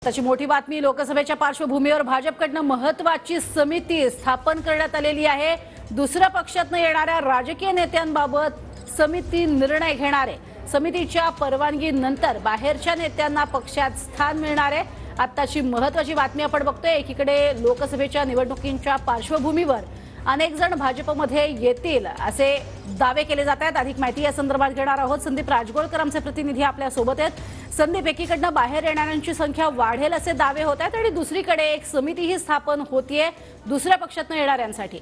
त्याची मोठी बातमी लोकसभेच्या पार्श्वभूमीवर भाजपकडून महत्त्वाची समिती स्थापन करण्यात आलेली आहे। दुसऱ्या पक्षातून येणाऱ्या राजकीय नेत्यांबाबत समिती निर्णय घेणार आहे। समितीच्या परवानगीनंतर बाहेरच्या नेत्यांना पक्षात स्थान मिळणार आहे। आत्ताची महत्त्वाची बातमी आपण बघतोय। एकीकडे लोकसभेच्या निवडणुकींच्या पार्श्वभूमीवर अनेक जण भाजपमध्ये येतील असे दावे केले जात आहेत। अधिक माहिती या संदर्भात घेणार आहोत। संदीप राजगोळकर आमचे प्रतिनिधी आपल्या सोबत आहेत। संदीप, एकीकडनं बाहेर येणाऱ्यांची संख्या वाढेल असे दावे होत आहेत आणि दुसरीकडे एक समितीही स्थापन होतीये दुसऱ्या पक्षातून येणाऱ्यांसाठी।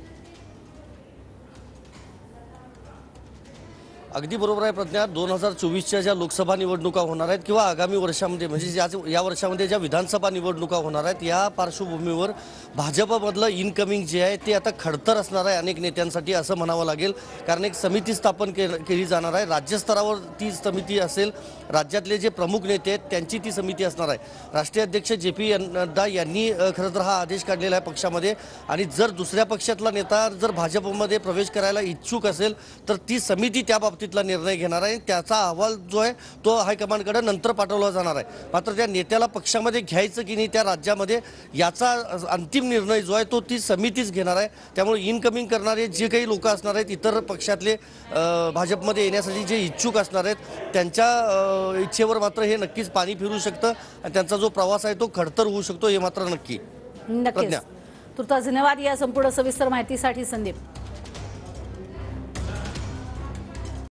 अगदी बरोबर आहे प्रज्ञा। 2024च्या ज्या लोकसभा निवडणुका होणार आहेत किंवा आगामी वर्षामध्ये म्हणजे या वर्षामध्ये ज्या विधानसभा निवडणुका होणार आहेत या पार्श्वभूमीवर भाजपमधलं इनकमिंग जे आहे ते आता खडतर असणार आहे अनेक नेत्यांसाठी असं म्हणावं लागेल। कारण एक समिती स्थापन केली जाणार आहे। राज्यस्तरावर ती समिती असेल। राज्यातले जे प्रमुख नेते आहेत त्यांची ती समिती असणार आहे। राष्ट्रीय अध्यक्ष JP नड्डा यांनी खरं तर हा आदेश काढलेला आहे पक्षामध्ये। आणि जर दुसऱ्या पक्षातला नेता जर भाजपमध्ये प्रवेश करायला इच्छुक असेल तर ती समिती त्या बाबतीतला निर्णय घेणार आहे। त्याचा अहवाल जो आहे तो हायकमांडकडे नंतर पाठवला जाणार आहे। मात्र त्या नेत्याला पक्षामध्ये घ्यायचं की नाही त्या राज्यामध्ये याचा अंतिम निर्णय जो आहे तो ती समितीच घेणार आहे। त्यामुळे इनकमिंग करणारे जे काही लोक असणार आहेत इतर पक्षातले भाजपमध्ये येण्यासाठी जे इच्छुक असणार आहेत त्यांच्या इच्छेवर मात्र हे नक्कीच पाणी फिरू शकतं आणि त्यांचा जो प्रवास आहे तो खडतर होऊ शकतो हे मात्र नक्की। नक्कीच। तुर्तास धन्यवाद या संपूर्ण सविस्तर माहितीसाठी संदीप।